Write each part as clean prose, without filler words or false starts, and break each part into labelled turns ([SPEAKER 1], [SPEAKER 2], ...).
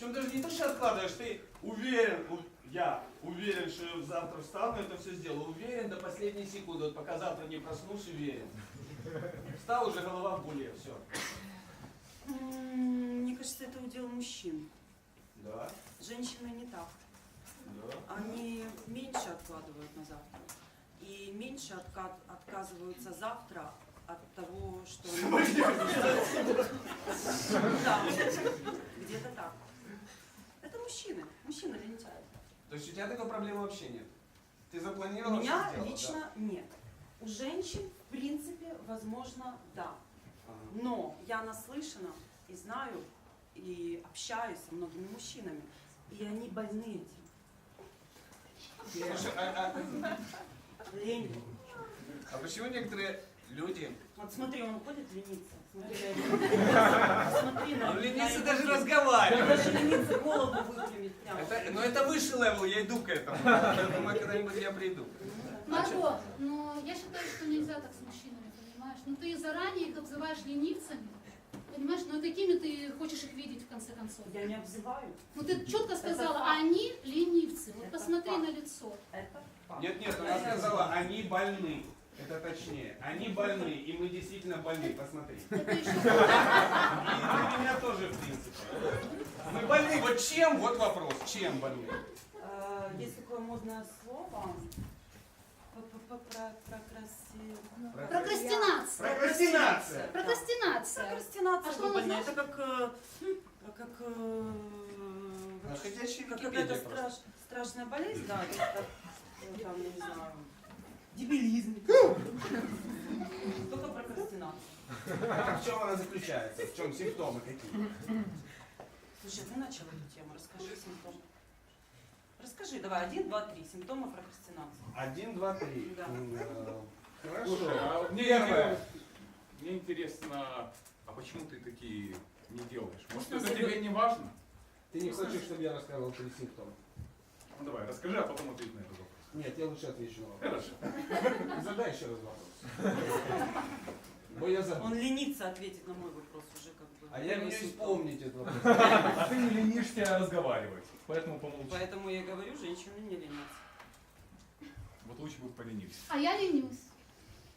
[SPEAKER 1] Причем даже не то, что откладываешь, ты уверен, я уверен, что завтра встану, это все сделаю. Уверен до последней секунды. Вот пока завтра не проснусь, уверен. Встал, уже голова в буле, все.
[SPEAKER 2] Мне кажется, это удел мужчин.
[SPEAKER 1] Да.
[SPEAKER 2] Женщины не так.
[SPEAKER 1] Да.
[SPEAKER 2] Они меньше откладывают на завтра. И меньше отказываются завтра от того, что... Да, где-то так. Это мужчины. Мужчины лентяи.
[SPEAKER 1] То есть у тебя такой проблемы вообще нет? Ты
[SPEAKER 2] У
[SPEAKER 1] запланировала,
[SPEAKER 2] меня
[SPEAKER 1] что сделала,
[SPEAKER 2] лично нет. У женщин, в принципе, возможно, да.
[SPEAKER 1] Ага.
[SPEAKER 2] Но я наслышана и знаю, и общаюсь со многими мужчинами. И они больны этим.
[SPEAKER 1] Слушай,
[SPEAKER 2] Лень.
[SPEAKER 1] а почему некоторые люди...
[SPEAKER 2] Вот смотри, он ходит лениться. Смотри на
[SPEAKER 1] Он ленится
[SPEAKER 2] его
[SPEAKER 1] даже
[SPEAKER 2] тело.
[SPEAKER 1] разговаривать.
[SPEAKER 2] Даже лениться, голову выпрямить прямо.
[SPEAKER 1] Но это высший левел, я иду к этому. Я думаю, когда-нибудь я приду.
[SPEAKER 3] Марго, но я считаю, что нельзя так с мужчинами, понимаешь? Ну ты заранее их обзываешь ленивцами, понимаешь? Ну какими ты хочешь их видеть в конце концов?
[SPEAKER 2] Я не обзываю.
[SPEAKER 3] Ну ты четко сказала,
[SPEAKER 2] факт.
[SPEAKER 3] они ленивцы. Вот
[SPEAKER 2] Это
[SPEAKER 3] посмотри
[SPEAKER 2] факт.
[SPEAKER 3] на лицо.
[SPEAKER 2] Это факт.
[SPEAKER 1] Нет, она сказала, они больны. Это точнее. Они больны, и мы действительно больны, посмотри.
[SPEAKER 3] Это еще...
[SPEAKER 1] И для меня тоже, в принципе. Мы больны. Вот чем? Вот вопрос. Чем больны?
[SPEAKER 2] Есть такое модное слово.
[SPEAKER 3] Прокрастинация.
[SPEAKER 1] Прокрастинация.
[SPEAKER 3] Прокрастинация.
[SPEAKER 2] Прокрастинация.
[SPEAKER 3] А что она
[SPEAKER 2] глобальная.
[SPEAKER 3] значит?
[SPEAKER 2] Это
[SPEAKER 1] Ходячий
[SPEAKER 2] как
[SPEAKER 1] Википедия
[SPEAKER 2] какая-то
[SPEAKER 1] просто.
[SPEAKER 2] страшная болезнь, да, там, я не знаю, дебилизм. Только прокрастинация.
[SPEAKER 1] А в чем она заключается? В чем симптомы какие?
[SPEAKER 2] Слушай, ты начал эту тему, расскажи симптомы. Расскажи, давай, 1, 2, 3, симптомы прокрастинации.
[SPEAKER 1] 1, 2, 3.
[SPEAKER 2] Да.
[SPEAKER 1] Хорошо.
[SPEAKER 4] Слушай, а
[SPEAKER 1] Первое.
[SPEAKER 4] мне интересно, а почему ты такие не делаешь? Может,
[SPEAKER 2] Можно
[SPEAKER 4] это
[SPEAKER 2] себе-
[SPEAKER 4] тебе не важно?
[SPEAKER 1] Ты не хочешь, чтобы я рассказывал 3 симптома?
[SPEAKER 4] Ну давай, расскажи, а потом ответь на этот вопрос.
[SPEAKER 1] Нет, я лучше отвечу на вопрос.
[SPEAKER 4] Хорошо.
[SPEAKER 1] Задай еще раз вопрос. Бо я забыл.
[SPEAKER 2] Он ленится ответить на мой вопрос уже как бы.
[SPEAKER 1] А я
[SPEAKER 2] Первый
[SPEAKER 1] не
[SPEAKER 2] симптом.
[SPEAKER 1] вспомнить этот вопрос.
[SPEAKER 4] А ты не ленишься разговаривать, поэтому помолчи.
[SPEAKER 2] Поэтому я и говорю, женщины не ленятся.
[SPEAKER 4] Вот лучше бы поленились.
[SPEAKER 3] А я ленюсь.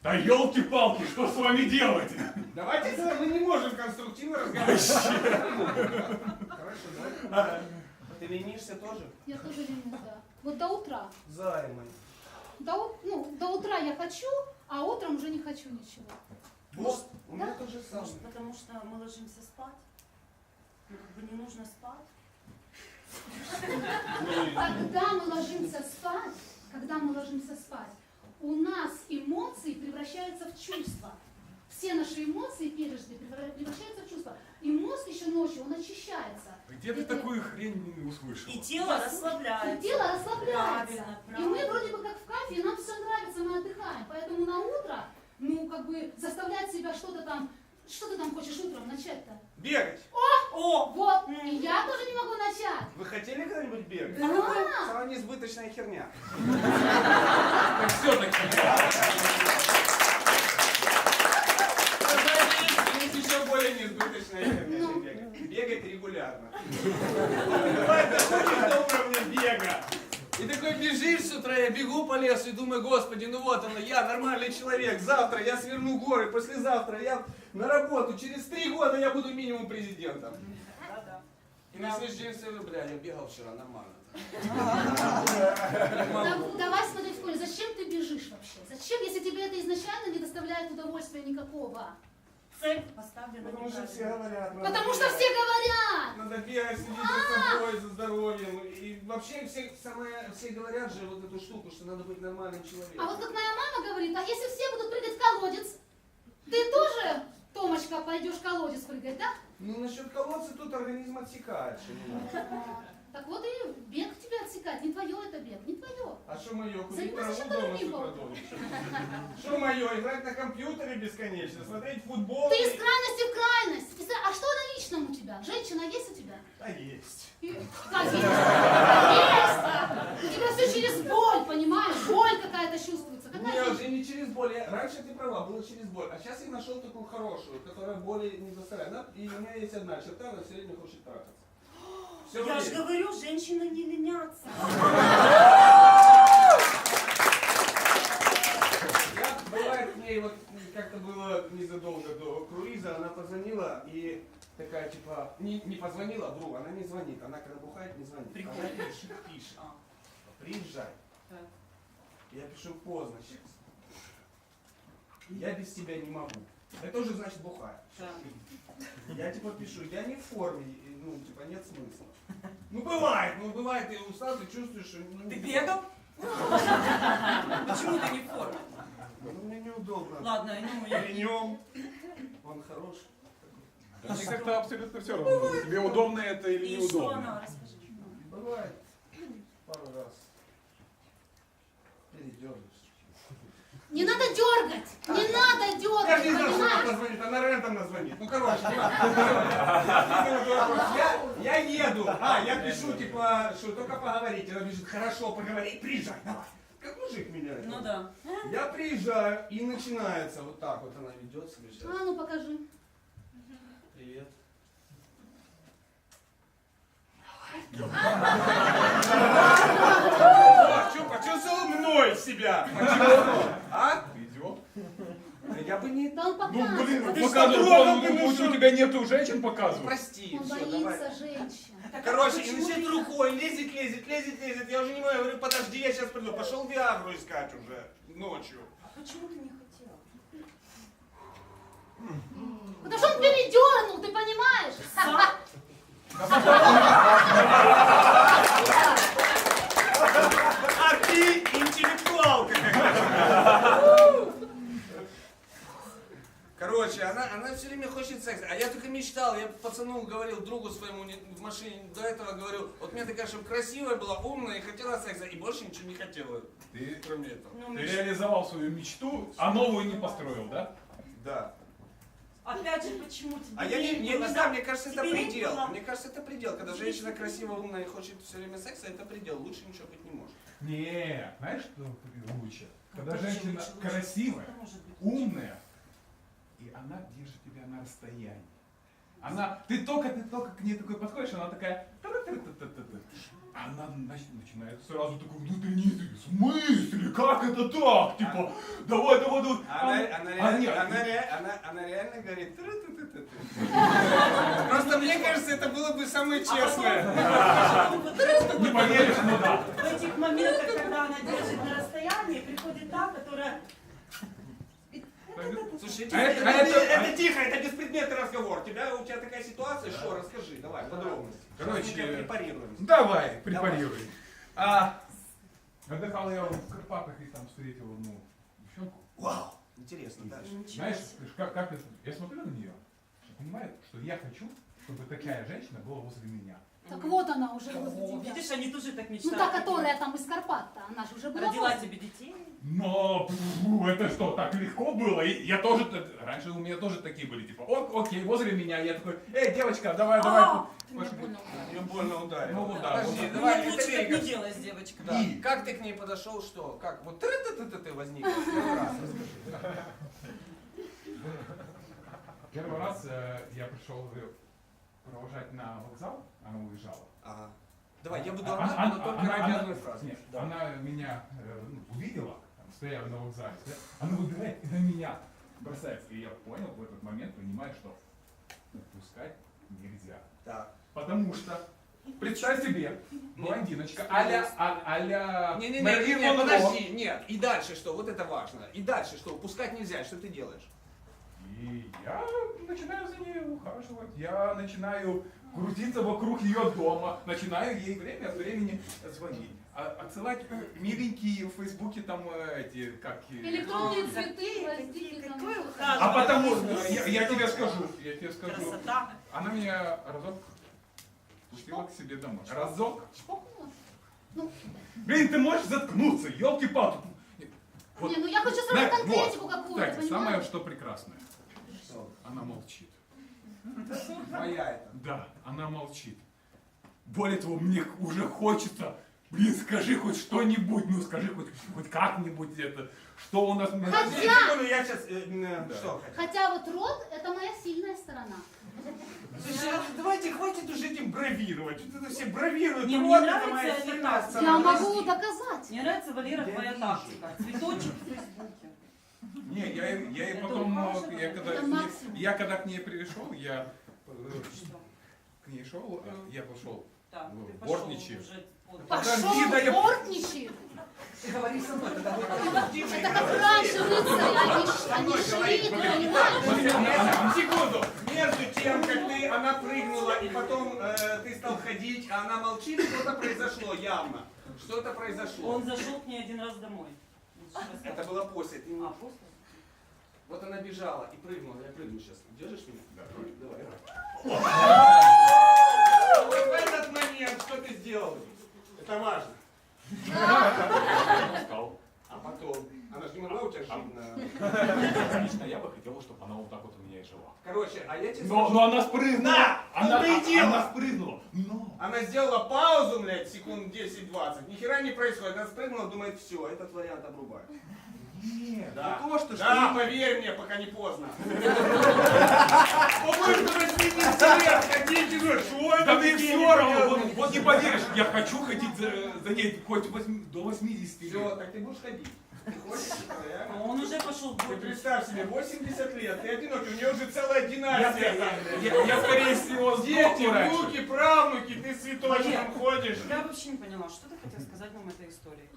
[SPEAKER 4] Да елки-палки, что с вами делать?
[SPEAKER 1] Давайте мы не можем конструктивно разговаривать. Хорошо, давай. Ты ленишься тоже?
[SPEAKER 3] Я тоже ленюсь, да. Вот до утра.
[SPEAKER 1] Займы.
[SPEAKER 3] До утра я хочу, а утром уже не хочу ничего.
[SPEAKER 1] Вот, у меня то же самое.
[SPEAKER 2] Может, потому что мы ложимся спать? Ну, как бы не нужно спать.
[SPEAKER 3] Когда мы ложимся спать, у нас эмоции превращаются в чувства. Все наши эмоции пережитые превращаются в чувства. И мозг еще ночью, он очищается.
[SPEAKER 4] Где ты такую хрень не услышал?
[SPEAKER 2] И тело
[SPEAKER 3] И
[SPEAKER 2] расслабляется.
[SPEAKER 3] тело расслабляется.
[SPEAKER 2] Правильно,
[SPEAKER 3] И мы
[SPEAKER 2] правильно.
[SPEAKER 3] вроде бы как в кайфе, и нам все нравится, мы отдыхаем. Поэтому на утро, как бы заставлять себя что-то там, что ты там хочешь утром начать-то?
[SPEAKER 1] Бегать.
[SPEAKER 2] О!
[SPEAKER 3] Вот, и я тоже не могу начать.
[SPEAKER 1] Вы хотели когда-нибудь бегать?
[SPEAKER 3] Да.
[SPEAKER 1] Самая несбыточная херня.
[SPEAKER 4] Так все-таки.
[SPEAKER 1] Есть еще более несбыточная херня, чем бегать. Бегать регулярно. Бывает, доходишь до уровня бега. И такой бежишь с утра, я бегу по лесу и думаю, господи, ну вот оно, я нормальный человек, завтра я сверну горы, послезавтра я на работу, через 3 года я буду минимум президентом.
[SPEAKER 2] Да-да.
[SPEAKER 1] И на следующий день все, бля, я бегал вчера, нормально.
[SPEAKER 3] Давай смотреть в поле, зачем ты бежишь вообще? Зачем, если тебе это изначально не доставляет удовольствия никакого?
[SPEAKER 2] Цель поставлена
[SPEAKER 1] Потому что все
[SPEAKER 2] неправильно.
[SPEAKER 1] говорят. надо
[SPEAKER 3] Потому что
[SPEAKER 1] бегать.
[SPEAKER 3] все говорят!
[SPEAKER 1] Надо бегать, следить за собой, за здоровьем. И вообще все говорят же вот эту штуку, что надо быть нормальным человеком.
[SPEAKER 3] А вот как моя мама говорит, а если все будут прыгать в колодец, ты тоже, Томочка, пойдешь в колодец прыгать, да?
[SPEAKER 1] Ну насчет колодца тут организм отсекает, что не надо.
[SPEAKER 3] Так вот и бег тебя отсекает, не твое это бег, не твое.
[SPEAKER 1] А что мое? Курить
[SPEAKER 3] Занимайся
[SPEAKER 1] траву дома с
[SPEAKER 3] чем-то
[SPEAKER 1] утра
[SPEAKER 3] другим.
[SPEAKER 1] до ночи? Что мое? Играть на компьютере бесконечно, смотреть футбол?
[SPEAKER 3] Ты из крайности в крайность. А что на личном у тебя? Женщина есть у тебя?
[SPEAKER 1] Да есть.
[SPEAKER 3] Как есть? Есть! У тебя все через боль, понимаешь? Боль какая-то чувствуется.
[SPEAKER 1] У
[SPEAKER 3] Какая
[SPEAKER 1] меня
[SPEAKER 3] боль?
[SPEAKER 1] уже не через боль. Раньше ты права, было через боль. А сейчас я нашел такую хорошую, которая боли не доставляет. И у меня есть одна черта, она все время хочет трахаться. Все
[SPEAKER 2] Я же говорю, женщины не ленятся.
[SPEAKER 1] Я, бывает, к ней, вот как-то было незадолго до круиза, она позвонила и такая, типа, не позвонила другу, она не звонит. Она когда бухает, не звонит.
[SPEAKER 2] Прикольно.
[SPEAKER 1] Она пишет.
[SPEAKER 2] А,
[SPEAKER 1] Приезжай.
[SPEAKER 2] так.
[SPEAKER 1] Я пишу поздно сейчас. Я без тебя не могу. Это уже значит бухаю.
[SPEAKER 2] Так.
[SPEAKER 1] Я типа пишу, я не в форме, и, ну, типа, нет смысла. Ну бывает, ты устал, ты чувствуешь, что... Ну,
[SPEAKER 2] Ты бегал? Почему ты не в форме?
[SPEAKER 1] Ну, мне неудобно.
[SPEAKER 2] Ладно, ну я...
[SPEAKER 1] Днем. Он хороший.
[SPEAKER 4] Мне как-то абсолютно все равно. Тебе удобно это или
[SPEAKER 2] И что
[SPEAKER 4] неудобно?
[SPEAKER 2] она? Расскажи.
[SPEAKER 1] Бывает. Пару раз. Передергаешь.
[SPEAKER 3] Не надо дергать! Не надо
[SPEAKER 1] Я же
[SPEAKER 3] дергать,
[SPEAKER 1] не знал, что она
[SPEAKER 3] понимаешь?
[SPEAKER 1] позвонит, она рентом звонит. Ну, короче, я еду. Я пишу, типа, что только поговорить. Она пишет, хорошо, поговори, приезжай, давай. Как мужик меня.
[SPEAKER 2] Ну да.
[SPEAKER 1] Я приезжаю, и начинается вот так вот она ведет себя сейчас.
[SPEAKER 3] А, ну покажи.
[SPEAKER 1] Привет. Почувствовал мной себя. А?
[SPEAKER 4] Ты идиот?
[SPEAKER 1] Да я бы не...
[SPEAKER 3] Да он
[SPEAKER 4] Ну, блин,
[SPEAKER 3] показывает.
[SPEAKER 1] ты
[SPEAKER 4] показывай,
[SPEAKER 1] что,
[SPEAKER 4] он,
[SPEAKER 1] трогал,
[SPEAKER 4] у тебя нету женщин, показывай.
[SPEAKER 1] Прости,
[SPEAKER 3] Он
[SPEAKER 1] все, давай.
[SPEAKER 3] боится женщин.
[SPEAKER 1] Короче, и
[SPEAKER 2] Почему
[SPEAKER 1] начинает
[SPEAKER 2] ты-
[SPEAKER 1] рукой, лезет. Я уже не могу, я говорю, подожди, я сейчас приду. Пошел Виагру искать уже ночью.
[SPEAKER 2] А почему ты не хотела?
[SPEAKER 3] Потому что он передернул, ты понимаешь?
[SPEAKER 1] А ты интеллектуалка какая-то. Короче, она все время хочет секса. А я только мечтал, я пацану говорил, другу своему в машине до этого говорил, вот мне такая, чтобы красивая была, умная и хотела секса, и больше ничего не хотела,
[SPEAKER 4] Ты,
[SPEAKER 1] кроме этого.
[SPEAKER 2] Ну,
[SPEAKER 4] ты
[SPEAKER 2] Миш,
[SPEAKER 4] реализовал свою мечту, а новую не построил, да?
[SPEAKER 1] Да.
[SPEAKER 2] опять же, почему тебе
[SPEAKER 1] А я не
[SPEAKER 2] лень было,
[SPEAKER 1] знаю,
[SPEAKER 2] да?
[SPEAKER 1] мне кажется, это
[SPEAKER 2] Тебе лень
[SPEAKER 1] предел.
[SPEAKER 2] было?
[SPEAKER 1] Мне кажется, это предел. Когда женщина красивая, умная и хочет все время секса, это предел. Лучше ничего быть не может.
[SPEAKER 4] Не, знаешь, что лучше? Когда
[SPEAKER 2] Лучше,
[SPEAKER 4] женщина
[SPEAKER 2] лучше.
[SPEAKER 4] красивая,
[SPEAKER 2] Это может быть лучше.
[SPEAKER 4] умная, и она держит тебя на расстоянии. Ты только к ней такой подходишь, она такая... та-та-та-та-та-та. Она начинает сразу такой внутренний, в смысле, как это так? Типа, давай.
[SPEAKER 1] Она реально говорит, «Тру-ту-ту-ту-ту». Просто мне кажется, это было бы самое честное.
[SPEAKER 4] Не поверишь, ну да.
[SPEAKER 2] В этих моментах, когда она держит на расстоянии, приходит та, которая...
[SPEAKER 1] Слушай,
[SPEAKER 4] А это-
[SPEAKER 1] это тихо, это беспредметный разговор. У тебя такая ситуация, что, расскажи, давай, подробности.
[SPEAKER 4] Короче,
[SPEAKER 1] Сейчас мы тебя препарируем.
[SPEAKER 4] Давай, препарируй. Отдыхал я в Карпатах и там встретил одну девчонку.
[SPEAKER 1] Вау, интересно, дальше.
[SPEAKER 2] Ничего
[SPEAKER 4] Знаешь,
[SPEAKER 2] себе.
[SPEAKER 4] как это? Я смотрю на нее, понимаю, что я хочу, чтобы такая женщина была возле меня.
[SPEAKER 3] Так вот она уже возле
[SPEAKER 2] О,
[SPEAKER 3] тебя.
[SPEAKER 2] видишь, они тоже так
[SPEAKER 3] Ну
[SPEAKER 2] мечтают.
[SPEAKER 3] та, которая там из Карпат-то, она же уже была
[SPEAKER 2] Родила
[SPEAKER 3] возле.
[SPEAKER 2] тебе детей.
[SPEAKER 4] Но это что, так легко было? И я тоже, раньше у меня тоже такие были, типа, окей, возле меня, я такой, девочка, давай.
[SPEAKER 2] Ты меня
[SPEAKER 4] Пошли.
[SPEAKER 2] больно ударил.
[SPEAKER 1] Ее больно ударил.
[SPEAKER 4] Ну да,
[SPEAKER 1] Подожди,
[SPEAKER 4] вот.
[SPEAKER 1] давай,
[SPEAKER 2] Нет,
[SPEAKER 1] это
[SPEAKER 2] лучше так не
[SPEAKER 1] Верика.
[SPEAKER 2] делай с девочкой.
[SPEAKER 1] Да. Как ты к ней подошел, что? Как? Вот ты возник. Первый раз, расскажи.
[SPEAKER 4] Первый раз я пришел ее провожать на вокзал, она уезжала.
[SPEAKER 1] Ага. Давай, я буду она, но только ради одной фразы.
[SPEAKER 4] Нет,
[SPEAKER 1] Да.
[SPEAKER 4] она меня увидела, там, стояла на вокзале, она выбирает и на меня бросается. И я понял в этот момент, понимаю, что отпускать нельзя.
[SPEAKER 1] Да.
[SPEAKER 4] Потому что, представь себе, блондиночка,
[SPEAKER 2] Нет.
[SPEAKER 4] а-ля
[SPEAKER 1] Не,
[SPEAKER 4] Мэрилин Монро.
[SPEAKER 1] подожди, нет. И дальше что? Вот это важно. И дальше что? Упускать нельзя. Что ты делаешь?
[SPEAKER 4] И я начинаю за ней ухаживать, я начинаю крутиться вокруг ее дома, начинаю ей время от времени звонить, отсылать миленькие в Фейсбуке там эти, как...
[SPEAKER 3] Электронные цветы, гвоздики там.
[SPEAKER 2] Какой
[SPEAKER 4] А
[SPEAKER 2] ухаживание.
[SPEAKER 4] потому, я тебе скажу,
[SPEAKER 2] Красота.
[SPEAKER 4] она меня разок пустила к себе домой. Разок.
[SPEAKER 3] Чпокнула. Ну,
[SPEAKER 4] Блин, ты можешь заткнуться, елки-палки. Вот,
[SPEAKER 3] не, ну я хочу сразу конкретику какую-то,
[SPEAKER 4] кстати, самое,
[SPEAKER 3] понимаешь?
[SPEAKER 4] что прекрасное, она молчит.
[SPEAKER 1] Моя это.
[SPEAKER 4] Да, она молчит. Более того, мне уже хочется блин, скажи хоть что-нибудь, ну скажи хоть как-нибудь это, что у нас...
[SPEAKER 3] Хотя-
[SPEAKER 1] Я сейчас...
[SPEAKER 4] Да.
[SPEAKER 1] Что?
[SPEAKER 3] Хотя вот рот это моя сильная сторона.
[SPEAKER 1] Слушай, давайте хватит уже этим бравировать. Что это все бравируют?
[SPEAKER 2] Не,
[SPEAKER 1] Вот
[SPEAKER 2] мне
[SPEAKER 1] это
[SPEAKER 2] нравится
[SPEAKER 1] моя
[SPEAKER 2] эта
[SPEAKER 1] сильная
[SPEAKER 2] тактика.
[SPEAKER 3] Я
[SPEAKER 1] сторона.
[SPEAKER 3] могу доказать.
[SPEAKER 2] Мне нравится, Валера, твоя
[SPEAKER 1] вижу.
[SPEAKER 2] тактика. Цветочек в Фейсбуке.
[SPEAKER 4] Не, я и
[SPEAKER 2] Это
[SPEAKER 4] потом,
[SPEAKER 2] ухаживание.
[SPEAKER 3] Это максимум.
[SPEAKER 4] я когда к ней пришел, я
[SPEAKER 2] Что?
[SPEAKER 4] к ней шел, я пошел.
[SPEAKER 2] Так,
[SPEAKER 4] Ну,
[SPEAKER 2] ты пошел
[SPEAKER 4] бортничьи.
[SPEAKER 2] уже под-
[SPEAKER 3] Пошел
[SPEAKER 4] да я-
[SPEAKER 3] бортничий.
[SPEAKER 1] Ты говори со мной, тогда будет
[SPEAKER 3] Это как раньше рыцари, они шли, ты понимаешь?
[SPEAKER 1] Секунду. Между тем, как она прыгнула, и потом ты стал ходить, а она молчит, что-то произошло явно. Что-то произошло.
[SPEAKER 2] Он зашел к ней один раз домой.
[SPEAKER 1] Это было после. Ты не-
[SPEAKER 2] А, после?
[SPEAKER 1] Вот она бежала и прыгнула. Я прыгну сейчас. Держишь меня?
[SPEAKER 4] Да.
[SPEAKER 1] Давай. Вот в этот момент что ты сделал? Это важно.
[SPEAKER 5] Сказал.
[SPEAKER 1] А потом? Она же не могла у тебя жить на...
[SPEAKER 5] Конечно, я бы хотел, чтобы она вот так вот у меня и жила.
[SPEAKER 1] Короче, а я тебе
[SPEAKER 4] Но
[SPEAKER 1] скажу,
[SPEAKER 4] она спрыгнула!
[SPEAKER 1] Да,
[SPEAKER 4] Она,
[SPEAKER 1] ну-ка и дело.
[SPEAKER 4] она спрыгнула! Но!
[SPEAKER 1] она сделала паузу, блядь, секунд 10-20. Ни хера не происходит. Она спрыгнула, думает, все, этот вариант обрубаю.
[SPEAKER 4] Нет,
[SPEAKER 1] Да,
[SPEAKER 4] не то, что...
[SPEAKER 1] да, поверь мне, пока не поздно. По-моему, 80 лет ходите, ну, что это
[SPEAKER 4] Да мне
[SPEAKER 1] такие
[SPEAKER 4] все равно,
[SPEAKER 1] непонятные?
[SPEAKER 4] вот не поверишь, я хочу ходить за ней хоть до 80 лет.
[SPEAKER 1] Все, так ты будешь ходить. Ты хочешь,
[SPEAKER 2] А
[SPEAKER 1] реально?
[SPEAKER 2] он уже пошел в
[SPEAKER 1] Ты
[SPEAKER 2] бортничий.
[SPEAKER 1] представь себе, 80 лет, ты одинокий, у нее уже целая династия.
[SPEAKER 4] Я, скорее всего,
[SPEAKER 1] Дети,
[SPEAKER 4] сдохну раньше.
[SPEAKER 1] внуки, правнуки, ты с цветочком ходишь.
[SPEAKER 2] Я вообще не поняла, что ты хотел сказать нам этой историей?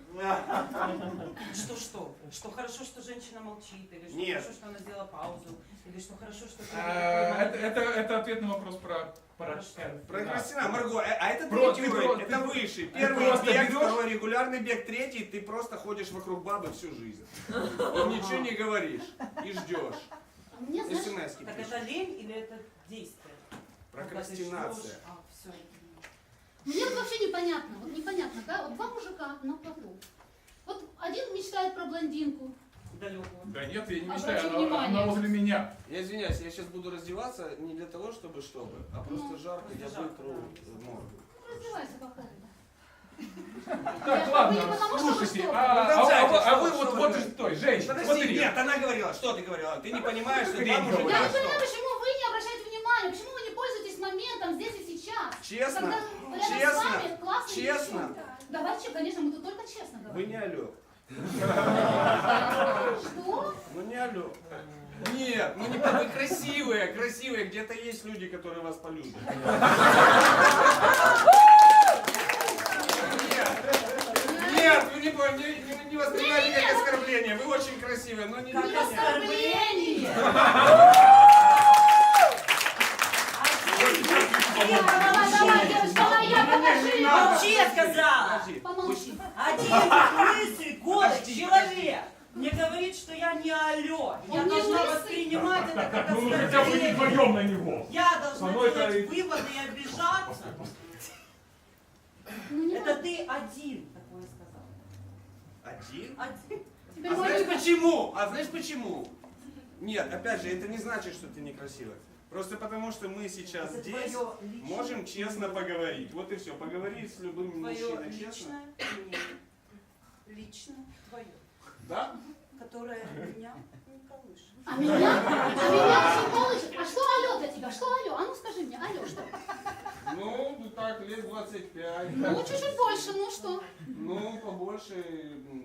[SPEAKER 2] Что? Что хорошо, что женщина молчит, или что
[SPEAKER 1] Нет.
[SPEAKER 2] хорошо, что она сделала паузу, или что хорошо, что ты...
[SPEAKER 4] Это ответ на вопрос про...
[SPEAKER 1] Прокрастина, Марго, а это
[SPEAKER 4] Про-
[SPEAKER 1] третий
[SPEAKER 4] ты
[SPEAKER 1] уровень,
[SPEAKER 4] про-
[SPEAKER 1] это
[SPEAKER 4] ты-
[SPEAKER 1] выше.
[SPEAKER 4] ты
[SPEAKER 1] Первый
[SPEAKER 4] просто
[SPEAKER 1] бег,
[SPEAKER 4] берешь-
[SPEAKER 1] второй регулярный бег, третий, ты просто ходишь вокруг бабы всю жизнь. И ничего не говоришь, и ждешь.
[SPEAKER 3] А мне, знаешь,
[SPEAKER 1] СМС-ки
[SPEAKER 2] Так
[SPEAKER 1] пишешь.
[SPEAKER 2] это лень или это действие?
[SPEAKER 1] Прокрастинация.
[SPEAKER 2] Все.
[SPEAKER 3] мне вот вообще непонятно, вот непонятно, да, вот два мужика на плоту. Вот один мечтает про блондинку.
[SPEAKER 2] Далекого.
[SPEAKER 4] Да нет, я не
[SPEAKER 3] Обрати
[SPEAKER 4] мечтаю,
[SPEAKER 3] внимание.
[SPEAKER 4] она возле меня.
[SPEAKER 1] Я извиняюсь, я сейчас буду раздеваться не для того, чтобы, а просто
[SPEAKER 3] Ну,
[SPEAKER 1] жарко, я
[SPEAKER 2] жарко,
[SPEAKER 1] вытру
[SPEAKER 2] да.
[SPEAKER 1] морду.
[SPEAKER 3] Раздевайся пока.
[SPEAKER 4] Так,
[SPEAKER 3] Я-
[SPEAKER 4] ладно,
[SPEAKER 3] вы не потому, что вы
[SPEAKER 4] слушайте,
[SPEAKER 3] что?
[SPEAKER 4] а вы
[SPEAKER 1] Что
[SPEAKER 4] вот
[SPEAKER 1] вы
[SPEAKER 4] вот
[SPEAKER 1] говорите?
[SPEAKER 4] стой, женщина,
[SPEAKER 1] Подожди,
[SPEAKER 4] смотри.
[SPEAKER 1] нет, она говорила, что ты говорила? Ты не понимаешь, что
[SPEAKER 4] Хрень
[SPEAKER 1] два мужика,
[SPEAKER 4] говорю.
[SPEAKER 3] Я не
[SPEAKER 1] что?
[SPEAKER 3] понимаю, почему вы не обращаете внимания, почему вы не пользуетесь моментом здесь и сейчас.
[SPEAKER 1] Честно?
[SPEAKER 3] Когда рядом с
[SPEAKER 1] Честно?
[SPEAKER 3] вами классный
[SPEAKER 1] Честно?
[SPEAKER 3] девчонка. Давайте, конечно, мы тут только честно
[SPEAKER 1] Вы
[SPEAKER 3] говорим.
[SPEAKER 1] не алё.
[SPEAKER 3] Что?
[SPEAKER 1] Ну не алё. Нет, ну не вы красивые, красивые. Где-то есть люди, которые вас полюбят. Нет, вы не воспринимайте как оскорбление. Вы очень красивые, но не
[SPEAKER 2] Как
[SPEAKER 1] для меня.
[SPEAKER 2] оскорбление!
[SPEAKER 3] Давай, девочка, давай, я покажи.
[SPEAKER 2] Молчи, я сказала!
[SPEAKER 1] Подожди.
[SPEAKER 3] Помолчи.
[SPEAKER 2] Один лысый, голый человек мне говорит, что я не алё. Я
[SPEAKER 3] Он не
[SPEAKER 2] должна
[SPEAKER 3] лысый.
[SPEAKER 2] воспринимать это как
[SPEAKER 4] Ну, хотя бы не
[SPEAKER 2] оскорбление.
[SPEAKER 4] вдвоем на него.
[SPEAKER 2] Я должна
[SPEAKER 4] Со мной
[SPEAKER 2] делать
[SPEAKER 4] это-
[SPEAKER 2] выводы и обижаться.
[SPEAKER 3] Ну, не
[SPEAKER 2] Это
[SPEAKER 3] надо.
[SPEAKER 2] ты один такое сказал.
[SPEAKER 1] Один?
[SPEAKER 2] Один.
[SPEAKER 3] Теперь
[SPEAKER 1] А
[SPEAKER 3] мой
[SPEAKER 1] знаешь
[SPEAKER 3] выбор.
[SPEAKER 1] почему? А знаешь почему? Нет, опять же, это не значит, что ты некрасивая. Просто потому, что мы сейчас
[SPEAKER 2] Это
[SPEAKER 1] здесь
[SPEAKER 2] твое личное
[SPEAKER 1] можем честно поговорить. Вот и все. Поговори с любым
[SPEAKER 2] Твое
[SPEAKER 1] мужчиной честно.
[SPEAKER 2] личное мнение. Лично твое.
[SPEAKER 1] Да?
[SPEAKER 2] Которое меня не колышет.
[SPEAKER 3] А меня очень колышет. А что алё для тебя? Что алё? А ну скажи мне, алё, что?
[SPEAKER 1] Ну, так, лет 25.
[SPEAKER 3] Ну, чуть-чуть больше, ну что?
[SPEAKER 1] Ну, побольше,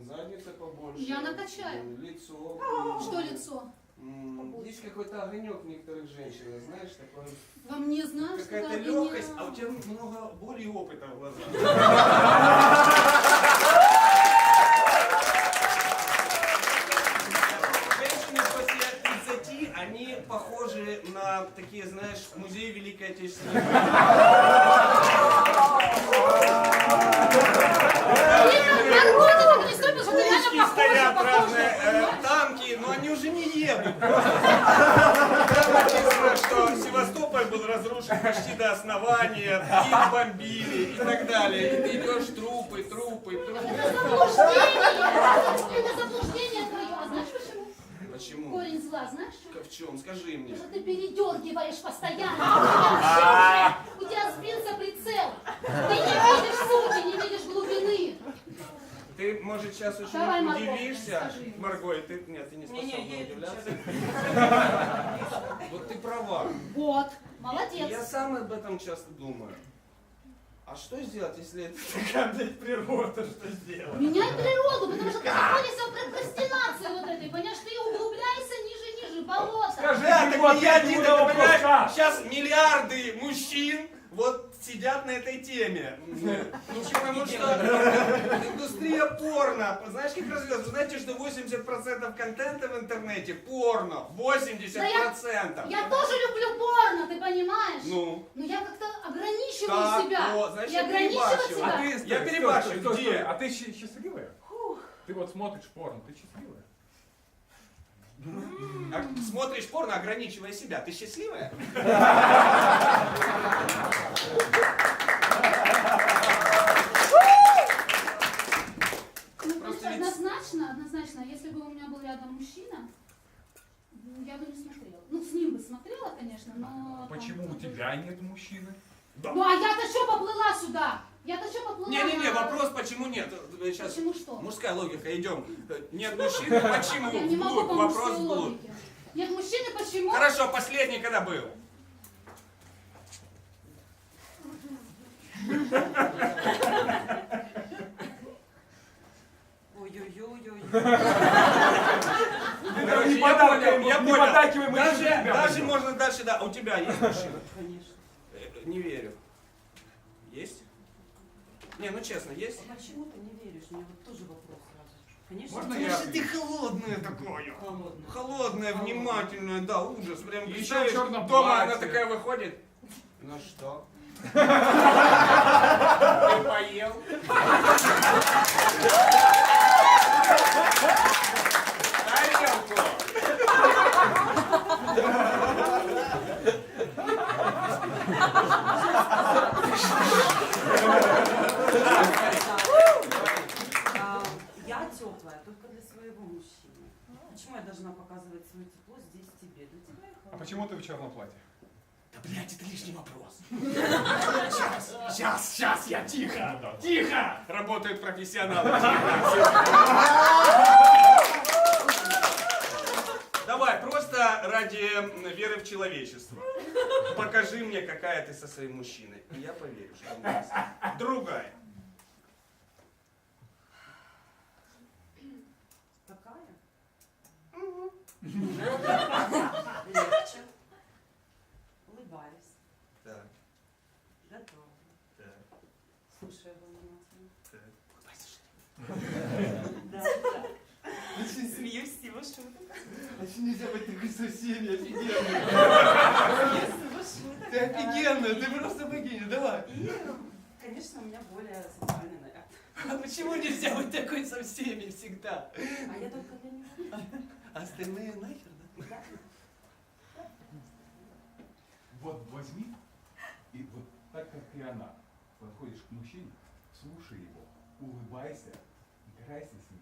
[SPEAKER 1] задница побольше.
[SPEAKER 3] Я накачаю.
[SPEAKER 1] Лицо.
[SPEAKER 3] Что лицо?
[SPEAKER 1] Есть какой-то огонек в некоторых женщинах, знаешь, такой,
[SPEAKER 3] Во мне знаешь, что
[SPEAKER 1] какая-то
[SPEAKER 3] это
[SPEAKER 1] легкость,
[SPEAKER 3] не-
[SPEAKER 1] а у тебя много боли и опыта в глазах. Женщины после 30, они похожи на такие, знаешь, музеи Великой Отечественной.
[SPEAKER 3] Марго, ты так не стой, потому что ты реально
[SPEAKER 1] Пушки
[SPEAKER 3] похожа,
[SPEAKER 1] стоят
[SPEAKER 3] похожа.
[SPEAKER 1] разные, танки, но они уже не едут. Там написано, что Севастополь был разрушен почти до основания, их бомбили и так далее. И ты идешь трупы.
[SPEAKER 3] Это заблуждение. Это заблуждение твое. А знаешь почему?
[SPEAKER 1] Почему?
[SPEAKER 3] Корень зла, знаешь?
[SPEAKER 1] В чем? Скажи мне.
[SPEAKER 3] Потому что ты передергиваешь постоянно. У тебя сбился прицел. Ты не видишь сути, не видишь глубины.
[SPEAKER 1] может, сейчас очень
[SPEAKER 3] Давай, Марго,
[SPEAKER 1] удивишься,
[SPEAKER 3] скажи ему.
[SPEAKER 1] Марго, и ты, нет, ты не
[SPEAKER 2] Не-не,
[SPEAKER 1] способна
[SPEAKER 2] ей
[SPEAKER 1] удивляться.
[SPEAKER 2] отвечай.
[SPEAKER 1] Вот ты права.
[SPEAKER 3] Вот,
[SPEAKER 1] Я
[SPEAKER 3] молодец.
[SPEAKER 1] сам об этом часто думаю. А что сделать, если это такая, блядь, природа, что сделать?
[SPEAKER 3] Меняй природу, потому что ты находишься в прокрастинации вот этой, понимаешь, ты углубляйся ниже, болото.
[SPEAKER 4] Скажи,
[SPEAKER 1] Да,
[SPEAKER 4] ты
[SPEAKER 1] так
[SPEAKER 4] вот
[SPEAKER 1] я
[SPEAKER 4] ты
[SPEAKER 1] не
[SPEAKER 4] куда
[SPEAKER 1] понимаешь,
[SPEAKER 4] вопрос?
[SPEAKER 1] сейчас миллиарды мужчин вот сидят на этой теме. Ну потому что индустрия порно, знаешь, как развивается? Вы знаете, что 80% контента в интернете порно. 80%.
[SPEAKER 3] Я тоже люблю порно, ты понимаешь?
[SPEAKER 1] Ну.
[SPEAKER 3] Но я как-то ограничиваю
[SPEAKER 1] Так,
[SPEAKER 3] себя.
[SPEAKER 1] вот, значит,
[SPEAKER 3] и ограничивать
[SPEAKER 1] перебарщиваю.
[SPEAKER 3] себя.
[SPEAKER 4] А ты,
[SPEAKER 1] Я
[SPEAKER 4] стой,
[SPEAKER 1] перебарщиваю,
[SPEAKER 4] стой,
[SPEAKER 1] где?
[SPEAKER 4] стой. А ты счастливая? Ты вот смотришь порно, ты счастливая?
[SPEAKER 1] А смотришь порно, ограничивая себя. Ты счастливая?
[SPEAKER 3] Ну,
[SPEAKER 1] Просто ведь-
[SPEAKER 3] однозначно, если бы у меня был рядом мужчина, я бы не смотрела. Ну, с ним бы смотрела, конечно, но...
[SPEAKER 4] Почему у тебя нет мужчины?
[SPEAKER 3] Ну, а я-то что поплыла сюда? Я-то что поплыла?
[SPEAKER 1] Не-не-не,
[SPEAKER 3] на-
[SPEAKER 1] вопрос, почему нет? Сейчас
[SPEAKER 3] Почему что?
[SPEAKER 1] мужская логика, идем. Нет мужчины, почему?
[SPEAKER 3] Я не могу
[SPEAKER 1] Вглубь,
[SPEAKER 3] по
[SPEAKER 1] вопрос
[SPEAKER 3] мужской
[SPEAKER 1] вглубь.
[SPEAKER 3] логике. Нет мужчины, почему?
[SPEAKER 1] Хорошо, последний когда был?
[SPEAKER 2] Ой-ой-ой-ой.
[SPEAKER 1] Короче,
[SPEAKER 4] Не поддакивай,
[SPEAKER 1] я
[SPEAKER 4] не
[SPEAKER 1] понял.
[SPEAKER 4] поддакивай, мы
[SPEAKER 1] Даже,
[SPEAKER 4] через тебя
[SPEAKER 1] даже
[SPEAKER 4] пойдем.
[SPEAKER 1] можно дальше, да. У тебя есть мужчина?
[SPEAKER 2] Конечно.
[SPEAKER 1] Не верю. Есть? Не, ну честно, есть?
[SPEAKER 2] А почему ты не веришь? У меня вот тоже вопрос сразу. Конечно,
[SPEAKER 4] Можно
[SPEAKER 1] Потому
[SPEAKER 4] я
[SPEAKER 1] что ты
[SPEAKER 4] отвечу?
[SPEAKER 1] холодная такое.
[SPEAKER 2] холодно.
[SPEAKER 1] Холодная, внимательная, да, ужас. Прям
[SPEAKER 4] И
[SPEAKER 1] представляешь,
[SPEAKER 4] еще в черном
[SPEAKER 1] дома она
[SPEAKER 4] платье.
[SPEAKER 1] такая выходит. Ну что? Ты поел? Тарелку.
[SPEAKER 2] Я теплая только для своего мужчины. Почему я должна показывать свое тепло здесь тебе? Для тебя я
[SPEAKER 4] А
[SPEAKER 2] холодная.
[SPEAKER 4] почему ты в черном платье?
[SPEAKER 1] Да, блядь, это лишний вопрос. Сейчас, я тихо, тихо. Работают профессионалы. Давай, просто ради веры в человечество. Покажи мне, какая ты со своим мужчиной. И я поверю, что у нас другая.
[SPEAKER 2] Такая? Легче. Улыбаюсь.
[SPEAKER 1] Так,
[SPEAKER 2] Готова.
[SPEAKER 1] так,
[SPEAKER 2] Слушаю его внимательно.
[SPEAKER 1] так.
[SPEAKER 2] Да. Смеюсь с его шуток.
[SPEAKER 1] А что нельзя быть такой со всеми? Офигенно.
[SPEAKER 2] Смеюсь с его шуток.
[SPEAKER 1] Ты офигенная, ты просто богиня, давай.
[SPEAKER 2] И, конечно, у меня более сексуальный наряд.
[SPEAKER 1] А почему нельзя быть такой со всеми всегда?
[SPEAKER 2] А я только для него.
[SPEAKER 1] Остальные нахер, да?
[SPEAKER 2] Да.
[SPEAKER 4] Вот возьми и вот так, как и она, подходишь к мужчине, слушай его, улыбайся, играйся с ним,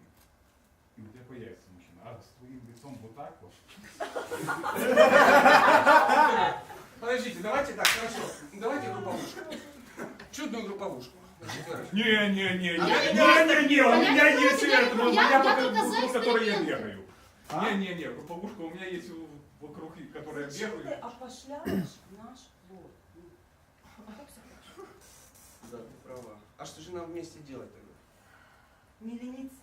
[SPEAKER 4] и у тебя появится мужчина. А с твоим лицом вот так вот.
[SPEAKER 1] Подождите, давайте так, хорошо. Давайте групповушку. Чудную групповушку.
[SPEAKER 4] Не-не-не,
[SPEAKER 3] А
[SPEAKER 4] не-не-не, у
[SPEAKER 3] я
[SPEAKER 4] меня
[SPEAKER 3] не
[SPEAKER 4] есть
[SPEAKER 3] против,
[SPEAKER 4] это, у
[SPEAKER 3] я
[SPEAKER 4] меня
[SPEAKER 3] только
[SPEAKER 4] вот
[SPEAKER 3] за
[SPEAKER 4] в которой я
[SPEAKER 3] эксперименты.
[SPEAKER 4] бегаю. Не-не-не, групповушка у меня есть вокруг, которой я
[SPEAKER 2] Зачем ты
[SPEAKER 4] бегаю.
[SPEAKER 2] опошляешь наш плод? А как все хорошо?
[SPEAKER 1] Да, ты права. А что же нам вместе делать тогда?
[SPEAKER 2] Не лениться.